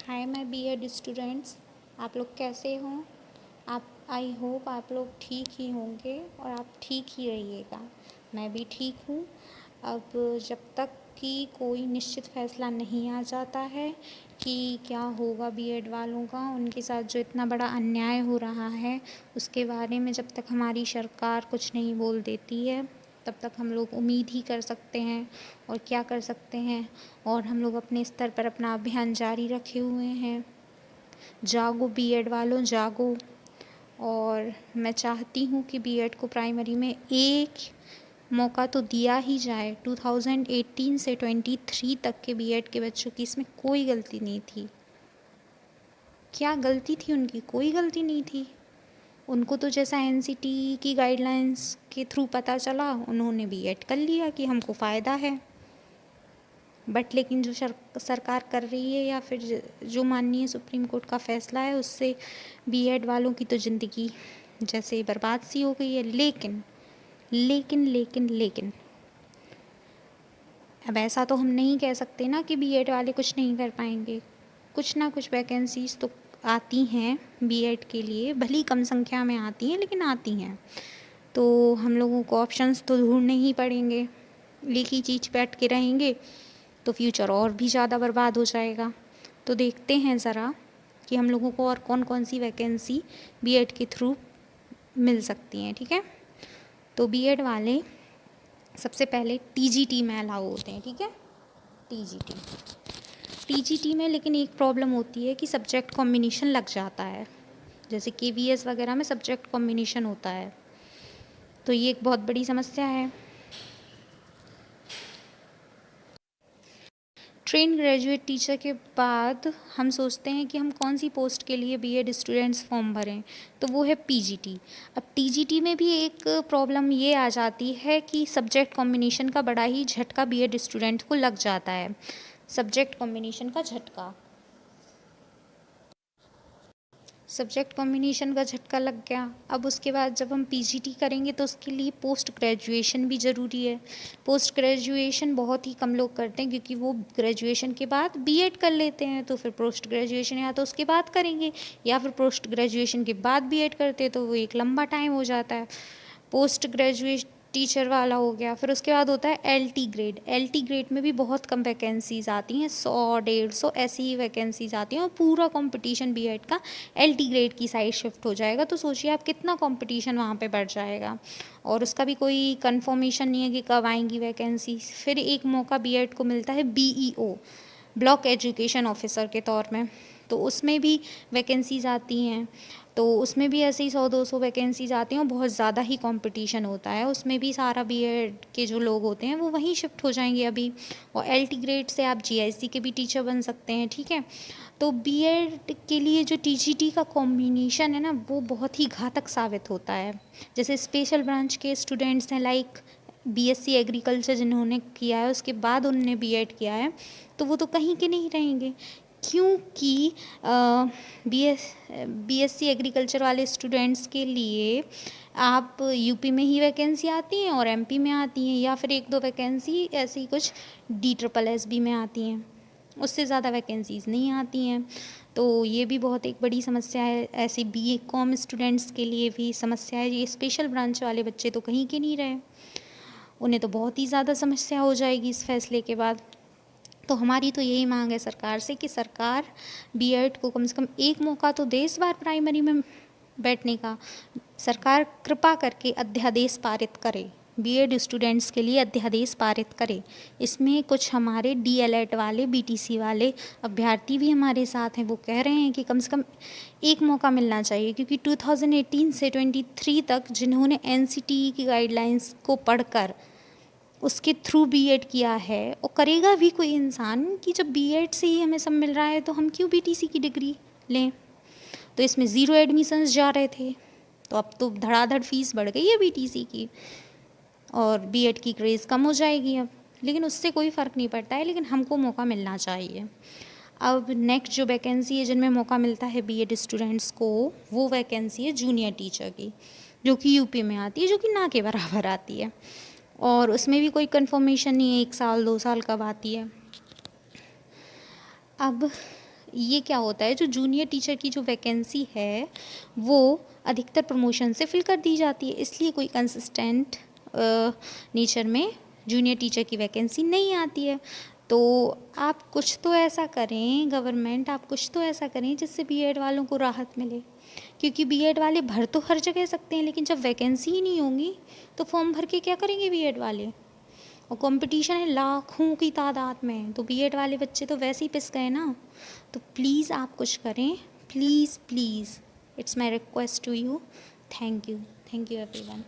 Hi my BEd students, आप लोग कैसे हो। आप आई होप आप लोग ठीक ही होंगे और आप ठीक ही रहिएगा। मैं भी ठीक हूँ। अब जब तक कि कोई निश्चित फ़ैसला नहीं आ जाता है कि क्या होगा बीएड वालों का, उनके साथ जो इतना बड़ा अन्याय हो रहा है उसके बारे में जब तक हमारी सरकार कुछ नहीं बोल देती है, तब तक हम लोग उम्मीद ही कर सकते हैं। और क्या कर सकते हैं, और हम लोग अपने स्तर पर अपना अभियान जारी रखे हुए हैं। जागो बीएड वालों, जागो। और मैं चाहती हूँ कि बीएड को प्राइमरी में एक मौका तो दिया ही जाए। 2018 से 23 तक के बीएड के बच्चों की इसमें कोई गलती नहीं थी। क्या गलती थी उनकी? कोई गलती नहीं थी। उनको तो जैसा एनसीटी की गाइडलाइंस के थ्रू पता चला, उन्होंने बीएड कर लिया कि हमको फ़ायदा है। बट लेकिन जो सरकार कर रही है, या फिर जो माननीय सुप्रीम कोर्ट का फ़ैसला है, उससे बीएड वालों की तो ज़िंदगी जैसे बर्बाद सी हो गई है। लेकिन लेकिन लेकिन लेकिन अब ऐसा तो हम नहीं कह सकते ना कि बीएड वाले कुछ नहीं कर पाएंगे। कुछ ना कुछ वैकेंसीज़ तो आती हैं बीएड के लिए, भली कम संख्या में आती हैं लेकिन आती हैं। तो हम लोगों को ऑप्शंस तो ढूंढने ही पड़ेंगे। एक ही चीज़ पे अटके रहेंगे तो फ्यूचर और भी ज़्यादा बर्बाद हो जाएगा। तो देखते हैं ज़रा कि हम लोगों को और कौन कौन सी वैकेंसी बीएड के थ्रू मिल सकती हैं। ठीक है, तो बीएड वाले सबसे पहले टीजीटी में अलाउ होते हैं। ठीक है, टीजीटी में लेकिन एक प्रॉब्लम होती है कि सब्जेक्ट कॉम्बिनेशन लग जाता है। जैसे केवीएस वगैरह में सब्जेक्ट कॉम्बिनेशन होता है, तो ये एक बहुत बड़ी समस्या है। ट्रेन ग्रेजुएट टीचर के बाद हम सोचते हैं कि हम कौन सी पोस्ट के लिए बीएड स्टूडेंट्स फॉर्म भरें, तो वो है पीजीटी। अब टीजीटी में भी एक प्रॉब्लम ये आ जाती है कि सब्जेक्ट कॉम्बिनेशन का बड़ा ही झटका बीएड स्टूडेंट को लग जाता है। सब्जेक्ट कॉम्बिनेशन का झटका सब्जेक्ट कॉम्बिनेशन का झटका लग गया। अब उसके बाद जब हम पीजीटी करेंगे तो उसके लिए पोस्ट ग्रेजुएशन भी ज़रूरी है। पोस्ट ग्रेजुएशन बहुत ही कम लोग करते हैं, क्योंकि वो ग्रेजुएशन के बाद बीएड कर लेते हैं, तो फिर पोस्ट ग्रेजुएशन या तो उसके बाद करेंगे, या फिर पोस्ट ग्रेजुएशन के बाद बीएड करते हैं, तो वो एक लंबा टाइम हो जाता है। पोस्ट ग्रेजुएट टीचर वाला हो गया। फिर उसके बाद होता है एलटी ग्रेड। एलटी ग्रेड में भी बहुत कम वैकेंसीज़ आती हैं, 100-150 ऐसी ही वैकेंसीज़ आती हैं, और पूरा कंपटीशन बीएड का एलटी ग्रेड की साइड शिफ्ट हो जाएगा। तो सोचिए आप कितना कंपटीशन वहाँ पे बढ़ जाएगा, और उसका भी कोई कंफर्मेशन नहीं है कि कब आएंगी वैकेंसी। फिर एक मौका बीएड को मिलता है बीईओ, ब्लॉक एजुकेशन ऑफिसर के तौर में, तो उसमें भी वैकेंसीज़ आती हैं। तो उसमें भी ऐसे ही 100-200 वैकेंसीज आती हैं, और बहुत ज़्यादा ही कंपटीशन होता है। उसमें भी सारा बीएड के जो लोग होते हैं वो वहीं शिफ्ट हो जाएंगे अभी, और एलटी ग्रेड से आप जीआईसी के भी टीचर बन सकते हैं। ठीक है, तो बीएड के लिए जो टीजीटी का कॉम्बिनेशन है ना, वो बहुत ही घातक साबित होता है। जैसे स्पेशल ब्रांच के स्टूडेंट्स हैं, लाइक बीएससी एग्रीकल्चर जिन्होंने किया है, उसके बाद उन्होंने बीएड किया है, तो वो तो कहीं के नहीं रहेंगे, क्योंकि बीएससी एग्रीकल्चर वाले स्टूडेंट्स के लिए आप यूपी में ही वैकेंसी आती हैं और एमपी में आती हैं, या फिर 1-2 वैकेंसी ऐसी कुछ DSSB में आती हैं, उससे ज़्यादा वैकेंसीज़ नहीं आती हैं। तो ये भी बहुत एक बड़ी समस्या है। ऐसे बीकॉम स्टूडेंट्स के लिए भी समस्या है। ये स्पेशल ब्रांच वाले बच्चे तो कहीं के नहीं रहे, उन्हें तो बहुत ही ज़्यादा समस्या हो जाएगी इस फैसले के बाद। तो हमारी तो यही मांग है सरकार से कि सरकार बीएड को कम से कम एक मौका तो दे इस बार प्राइमरी में बैठने का। सरकार कृपा करके अध्यादेश पारित करे, बीएड स्टूडेंट्स के लिए अध्यादेश पारित करे। इसमें कुछ हमारे डीएलएड वाले, बीटीसी वाले अभ्यर्थी भी हमारे साथ हैं, वो कह रहे हैं कि कम से कम एक मौका मिलना चाहिए, क्योंकि 2018 से 23 तक जिन्होंने एनसीटीई की गाइडलाइंस को पढ़कर उसके थ्रू बीएड किया है, और करेगा भी कोई इंसान कि जब बीएड से ही हमें सब मिल रहा है तो हम क्यों बीटीसी की डिग्री लें। तो इसमें ज़ीरो एडमिशन्स जा रहे थे, तो अब तो धड़ाधड़ फीस बढ़ गई है बीटीसी की, और बीएड की क्रेज़ कम हो जाएगी अब, लेकिन उससे कोई फ़र्क नहीं पड़ता है। लेकिन हमको मौका मिलना चाहिए। अब नेक्स्ट जो वैकेंसी है जिनमें मौका मिलता है बीएड स्टूडेंट्स को, वो वैकेंसी है जूनियर टीचर की, जो कि यूपी में आती है, जो कि ना के बराबर आती है, और उसमें भी कोई कंफर्मेशन नहीं है 1 साल 2 साल कब आती है। अब ये क्या होता है, जो जूनियर टीचर की जो वैकेंसी है वो अधिकतर प्रमोशन से फिल कर दी जाती है, इसलिए कोई कंसिस्टेंट नेचर में जूनियर टीचर की वैकेंसी नहीं आती है। तो आप कुछ तो ऐसा करें, गवर्नमेंट आप कुछ तो ऐसा करें जिससे बीएड वालों को राहत मिले, क्योंकि बीएड वाले भर तो हर जगह सकते हैं, लेकिन जब वैकेंसी ही नहीं होंगी तो फॉर्म भर के क्या करेंगे बीएड वाले। और कंपटीशन है लाखों की तादाद में, तो बीएड वाले बच्चे तो वैसे ही पिस गए ना। तो प्लीज़ आप कुछ करें, please please, it's my request to you. Thank you everyone.